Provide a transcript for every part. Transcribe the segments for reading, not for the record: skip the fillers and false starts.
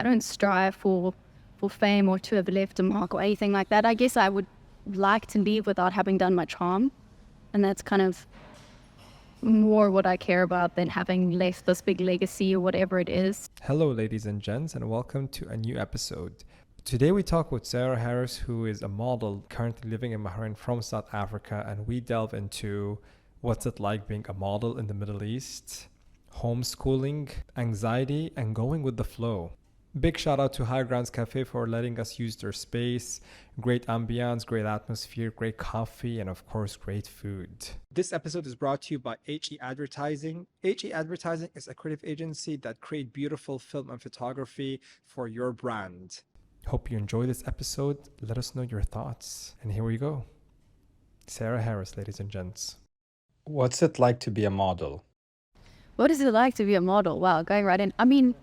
I don't strive for fame or to have left a mark or anything like that. I guess I would like to leave without having done much harm. And that's kind of more what I care about than having left this big legacy or whatever it is. Hello, ladies and gents, and welcome to a new episode. Today we talk with Sarah Harris, who is a model currently living in Bahrain from South Africa, and we delve into what's it like being a model in the Middle East, homeschooling, anxiety, and going with the flow. Big shout out to High Grounds Cafe for letting us use their space. Great ambiance, great atmosphere, great coffee, and of course, great food. This episode is brought to you by HE Advertising. HE Advertising is a creative agency that create beautiful film and photography for your brand. Hope you enjoy this episode. Let us know your thoughts. And here we go. Sarah Harris, ladies and gents. What's it like to be a model? What is it like to be a model? Wow, going right in. I mean,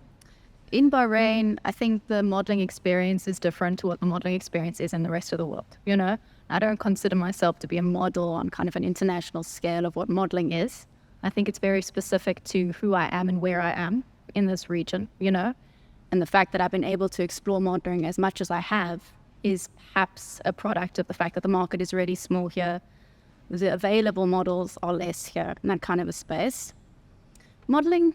in Bahrain, I think the modeling experience is different to what the modeling experience is in the rest of the world. You know, I don't consider myself to be a model on kind of an international scale of what modeling is. I think it's very specific to who I am and where I am in this region, you know, and the fact that I've been able to explore modeling as much as I have is perhaps a product of the fact that the market is really small here. The available models are less here in that kind of a space. Modeling,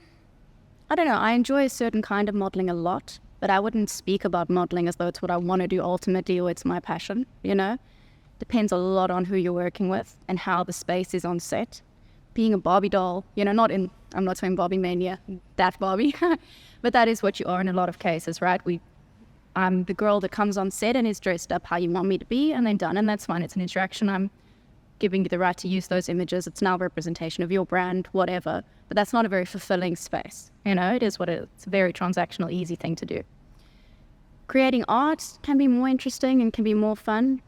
I don't know, I enjoy a certain kind of modeling a lot, but I wouldn't speak about modeling as though it's what I want to do ultimately or it's my passion, you know? Depends a lot on who you're working with and how the space is on set. Being a Barbie doll, you know, I'm not saying Barbie mania, that Barbie, but that is what you are in a lot of cases, right? I'm the girl that comes on set and is dressed up how you want me to be and then done, and that's fine. It's an interaction. I'm giving you the right to use those images. It's now a representation of your brand, whatever. But that's not a very fulfilling space. You know, it is what it is. It's a very transactional, easy thing to do. Creating art can be more interesting and can be more fun.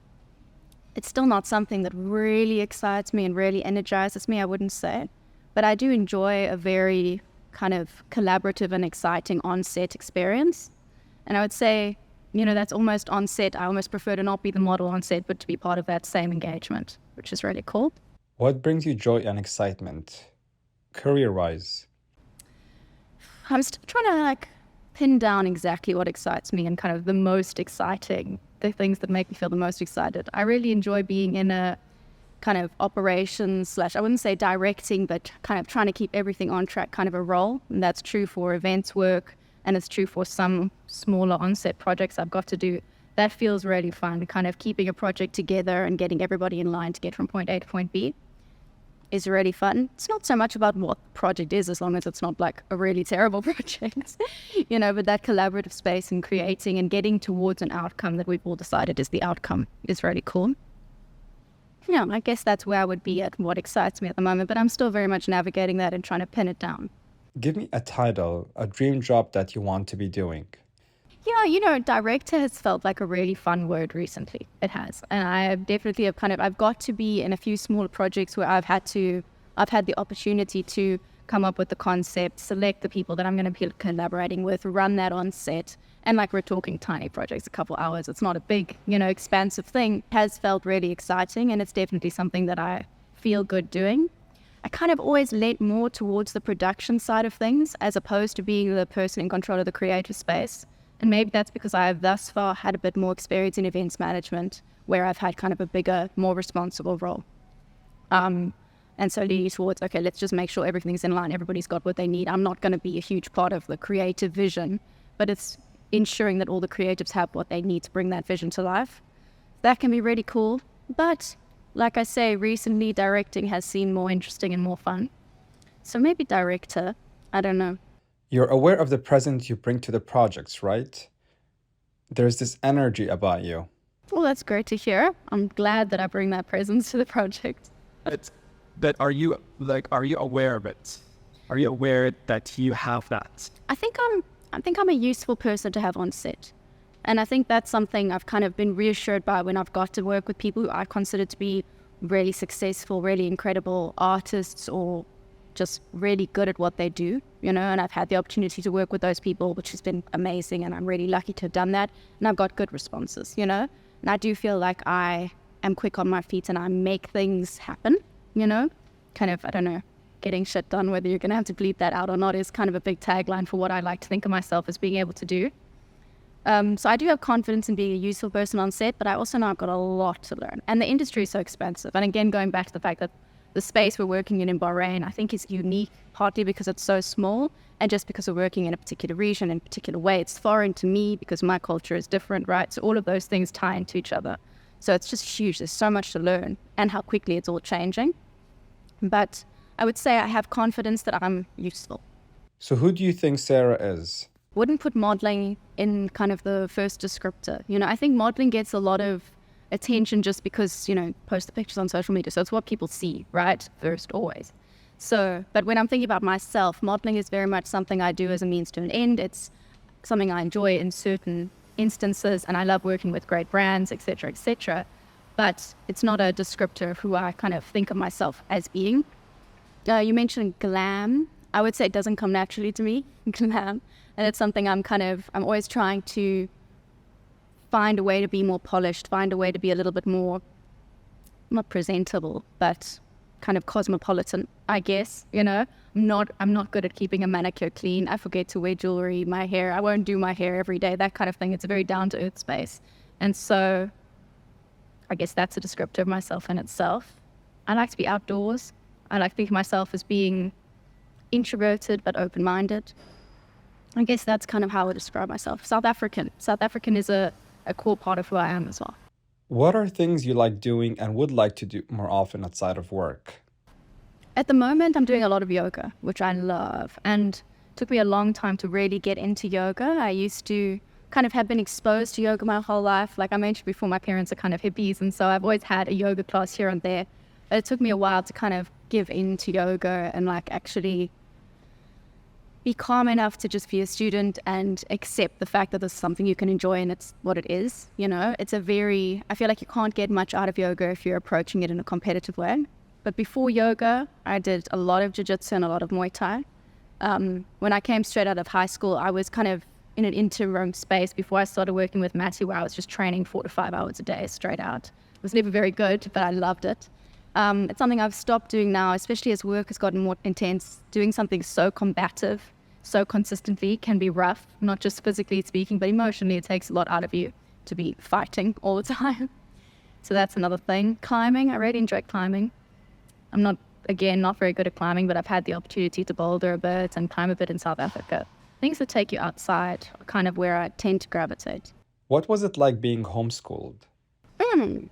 It's still not something that really excites me and really energizes me, I wouldn't say. But I do enjoy a very kind of collaborative and exciting on-set experience. And I would say, you know, that's almost on set. I almost prefer to not be the model on set, but to be part of that same engagement, which is really cool. What brings you joy and excitement, career-wise? I'm still trying to pin down exactly what excites me and kind of the most exciting, the things that make me feel the most excited. I really enjoy being in a kind of operations / I wouldn't say directing, but kind of trying to keep everything on track kind of a role. And that's true for events work. And it's true for some smaller on-set projects I've got to do. That feels really fun, kind of keeping a project together and getting everybody in line to get from point A to point B is really fun. It's not so much about what the project is, as long as it's not like a really terrible project, you know, but that collaborative space and creating and getting towards an outcome that we've all decided is the outcome is really cool. Yeah, I guess that's where I would be at what excites me at the moment, but I'm still very much navigating that and trying to pin it down. Give me a title, a dream job that you want to be doing. Yeah, you know, director has felt like a really fun word recently. It has. And I definitely have I've got to be in a few smaller projects where I've had the opportunity to come up with the concept, select the people that I'm going to be collaborating with, run that on set. And we're talking tiny projects, a couple hours. It's not a big, you know, expansive thing. It has felt really exciting. And it's definitely something that I feel good doing. I kind of always leant more towards the production side of things as opposed to being the person in control of the creative space. And maybe that's because I have thus far had a bit more experience in events management where I've had kind of a bigger, more responsible role. And so leaning towards, okay, let's just make sure everything's in line. Everybody's got what they need. I'm not going to be a huge part of the creative vision, but it's ensuring that all the creatives have what they need to bring that vision to life. That can be really cool. But like I say, recently directing has seemed more interesting and more fun. So maybe director, I don't know. You're aware of the presence you bring to the projects, right? There's this energy about you. Well, that's great to hear. I'm glad that I bring that presence to the project. But are you aware of it? Are you aware that you have that? I think I'm a useful person to have on set. And I think that's something I've kind of been reassured by when I've got to work with people who I consider to be really successful, really incredible artists or just really good at what they do, you know, and I've had the opportunity to work with those people, which has been amazing. And I'm really lucky to have done that. And I've got good responses, you know, and I do feel like I am quick on my feet and I make things happen, you know, kind of, I don't know, getting shit done, whether you're going to have to bleep that out or not, is kind of a big tagline for what I like to think of myself as being able to do. So I do have confidence in being a useful person on set, but I also know I've got a lot to learn. And the industry is so expensive. And again, going back to the fact that the space we're working in Bahrain, I think is unique, partly because it's so small and just because we're working in a particular region in a particular way. It's foreign to me because my culture is different, right? So all of those things tie into each other. So it's just huge. There's so much to learn and how quickly it's all changing. But I would say I have confidence that I'm useful. So who do you think Sarah is? Wouldn't put modeling in kind of the first descriptor. I think modeling gets a lot of attention just because, post the pictures on social media. So it's what people see, right? First, always. So, but when I'm thinking about myself, modeling is very much something I do as a means to an end. It's something I enjoy in certain instances, and I love working with great brands, etc., etc. But it's not a descriptor of who I kind of think of myself as being. You mentioned glam. I would say it doesn't come naturally to me, glam. And it's something I'm always trying to find a way to be more polished, find a way to be a little bit more, not presentable, but kind of cosmopolitan, I guess. I'm not good at keeping a manicure clean. I forget to wear jewelry, my hair. I won't do my hair every day, that kind of thing. It's a very down-to-earth space. And so I guess that's a descriptor of myself in itself. I like to be outdoors. I like to think of myself as being introverted but open-minded. I guess that's kind of how I would describe myself. South African. South African is a core part of who I am as well. What are things you like doing and would like to do more often outside of work? At the moment, I'm doing a lot of yoga, which I love. And it took me a long time to really get into yoga. I used to kind of have been exposed to yoga my whole life. Like I mentioned before, my parents are kind of hippies. And so I've always had a yoga class here and there. But it took me a while to kind of give into yoga and actually be calm enough to just be a student and accept the fact that this is something you can enjoy and it's what it is. I feel like you can't get much out of yoga if you're approaching it in a competitive way. But before yoga, I did a lot of jiu-jitsu and a lot of Muay Thai. When I came straight out of high school, I was kind of in an interim space before I started working with Matty, where I was just training 4 to 5 hours a day straight out. It was never very good, but I loved it. It's something I've stopped doing now, especially as work has gotten more intense. Doing something so combative, so consistently can be rough, not just physically speaking, but emotionally. It takes a lot out of you to be fighting all the time. So that's another thing. Climbing, I really enjoy climbing. I'm not very good at climbing, but I've had the opportunity to boulder a bit and climb a bit in South Africa. Things that take you outside are kind of where I tend to gravitate. What was it like being homeschooled? It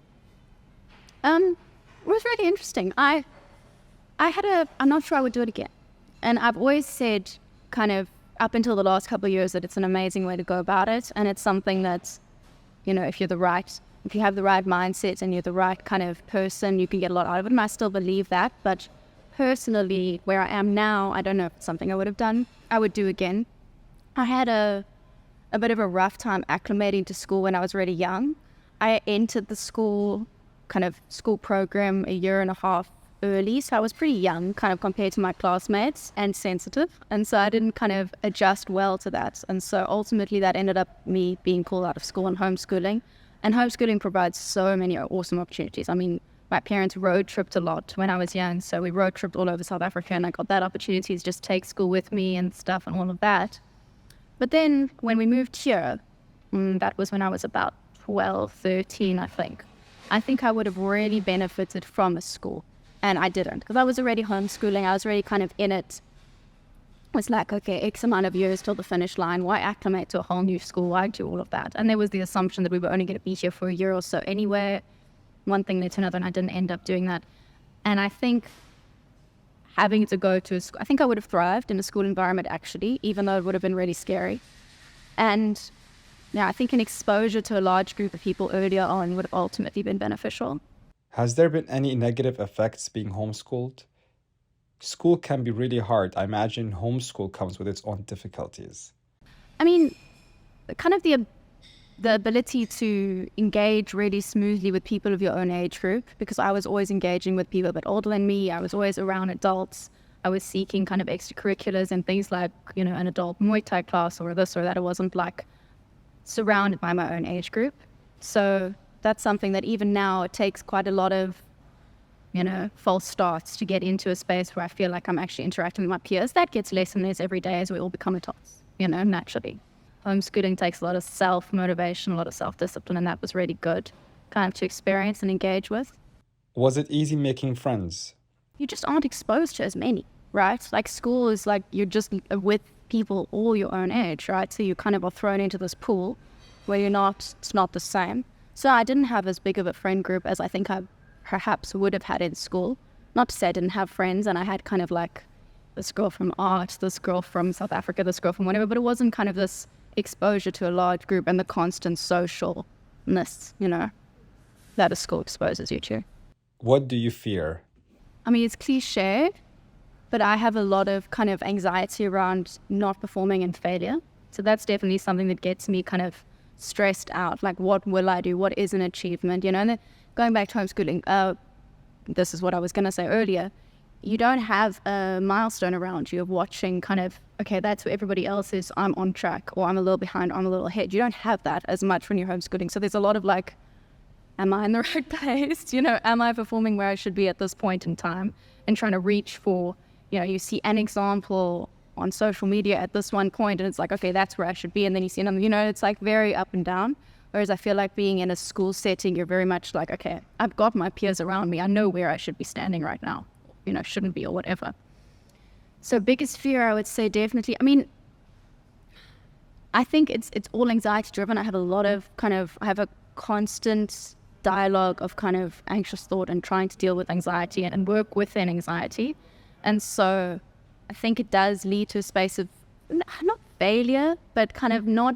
was really interesting. I'm not sure I would do it again. And I've always said kind of up until the last couple of years that it's an amazing way to go about it. And it's something that's, if you have the right mindset and you're the right kind of person, you can get a lot out of it. And I still believe that. But personally, where I am now, I don't know if it's something I would do again. I had a bit of a rough time acclimating to school when I was really young. I entered the school program a year and a half early, so I was pretty young kind of compared to my classmates and sensitive, and so I didn't kind of adjust well to that, and so ultimately that ended up me being pulled out of school and homeschooling. And homeschooling provides so many awesome opportunities. I mean, my parents road tripped a lot when I was young, so we road tripped all over South Africa, and I got that opportunity to just take school with me and stuff and all of that. But then when we moved here, that was when I was about 12, 13, I think I would have really benefited from a school. And I didn't, because I was already homeschooling. I was already kind of in it. It was like, okay, X amount of years till the finish line. Why acclimate to a whole new school? Why do all of that? And there was the assumption that we were only going to be here for a year or so anyway. One thing led to another, and I didn't end up doing that. And I think having to go to a school, I think I would have thrived in a school environment, actually, even though it would have been really scary. And yeah, I think an exposure to a large group of people earlier on would have ultimately been beneficial. Has there been any negative effects being homeschooled? School can be really hard. I imagine homeschool comes with its own difficulties. I mean, kind of the ability to engage really smoothly with people of your own age group, because I was always engaging with people a bit older than me. I was always around adults. I was seeking kind of extracurriculars and things like, an adult Muay Thai class or this or that. I wasn't surrounded by my own age group. So that's something that even now it takes quite a lot of, false starts to get into a space where I feel like I'm actually interacting with my peers. That gets less and less every day as we all become adults, naturally. homeschooling takes a lot of self-motivation, a lot of self-discipline, and that was really good kind of to experience and engage with. Was it easy making friends? You just aren't exposed to as many, right? Like school is like you're just with people all your own age, right? So you kind of are thrown into this pool where it's not the same. So I didn't have as big of a friend group as I think I perhaps would have had in school. Not to say I didn't have friends, and I had kind of like this girl from art, this girl from South Africa, this girl from whatever, but it wasn't kind of this exposure to a large group and the constant socialness, that a school exposes you to. What do you fear? I mean, it's cliche, but I have a lot of kind of anxiety around not performing and failure. So that's definitely something that gets me kind of stressed out. Like, what will I do? What is an achievement? And then going back to homeschooling, this is what I was going to say earlier. You don't have a milestone around you of watching kind of, okay, that's where everybody else is. I'm on track, or I'm a little behind, or I'm a little ahead. You don't have that as much when you're homeschooling. So there's a lot of like, am I in the right place? Am I performing where I should be at this point in time? And trying to reach for, you see an example on social media at this one point and it's like, okay, that's where I should be. And then you see another, it's like very up and down. Whereas I feel like being in a school setting, you're very much like, okay, I've got my peers around me. I know where I should be standing right now, shouldn't be or whatever. So biggest fear, I would say definitely, I think it's all anxiety driven. I have I have a constant dialogue of kind of anxious thought and trying to deal with anxiety and work within anxiety. And so I think it does lead to a space of not failure, but kind of not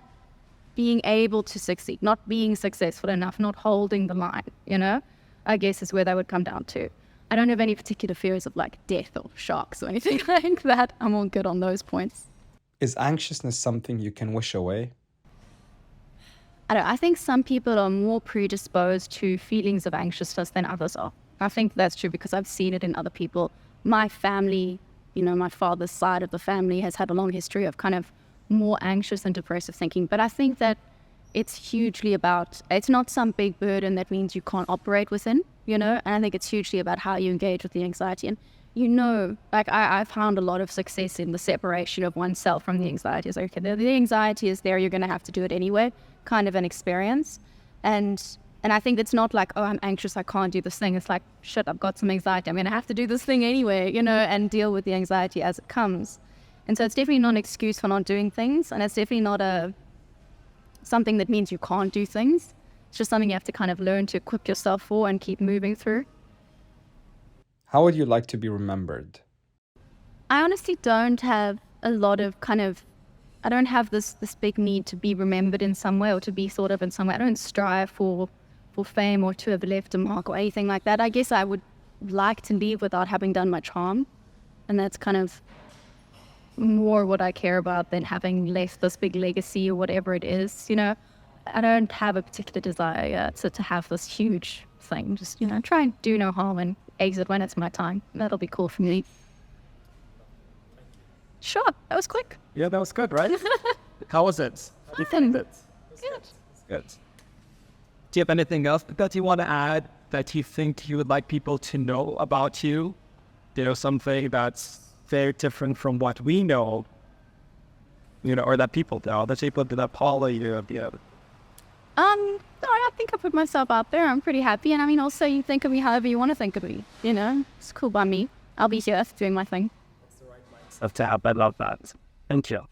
being able to succeed, not being successful enough, not holding the line, I guess is where they would come down to. I don't have any particular fears of like death or sharks or anything like that. I'm all good on those points. Is anxiousness something you can wish away? I think some people are more predisposed to feelings of anxiousness than others are. I think that's true because I've seen it in other people. My family, my father's side of the family has had a long history of kind of more anxious and depressive thinking. But I think that it's hugely about, it's not some big burden that means you can't operate within, and I think it's hugely about how you engage with the anxiety. And like I found a lot of success in the separation of oneself from the anxiety. It's like, okay, the anxiety is there, you're going to have to do it anyway, kind of an experience. And I think it's not like, oh, I'm anxious, I can't do this thing. It's like, shit, I've got some anxiety, I'm going to have to do this thing anyway, and deal with the anxiety as it comes. And so it's definitely not an excuse for not doing things. And it's definitely not something that means you can't do things. It's just something you have to kind of learn to equip yourself for and keep moving through. How would you like to be remembered? I honestly don't have a lot of I don't have this big need to be remembered in some way or to be thought of in some way. I don't strive for fame or to have left a mark or anything like that. I guess I would like to leave without having done much harm. And that's kind of more what I care about than having left this big legacy or whatever it is. I don't have a particular desire to have this huge thing. Just, try and do no harm and exit when it's my time. That'll be cool for me. Sure, that was quick. Yeah, that was good, right? How was it? How do you think it? Good. Do you have anything else that you want to add that you think you would like people to know about you? Something that's very different from what we know, or that people know, that Paula, No, I think I put myself out there. I'm pretty happy. And also you think of me however you want to think of me, It's cool by me. I'll be here doing my thing. That's the right mindset to have. I love that. Thank you.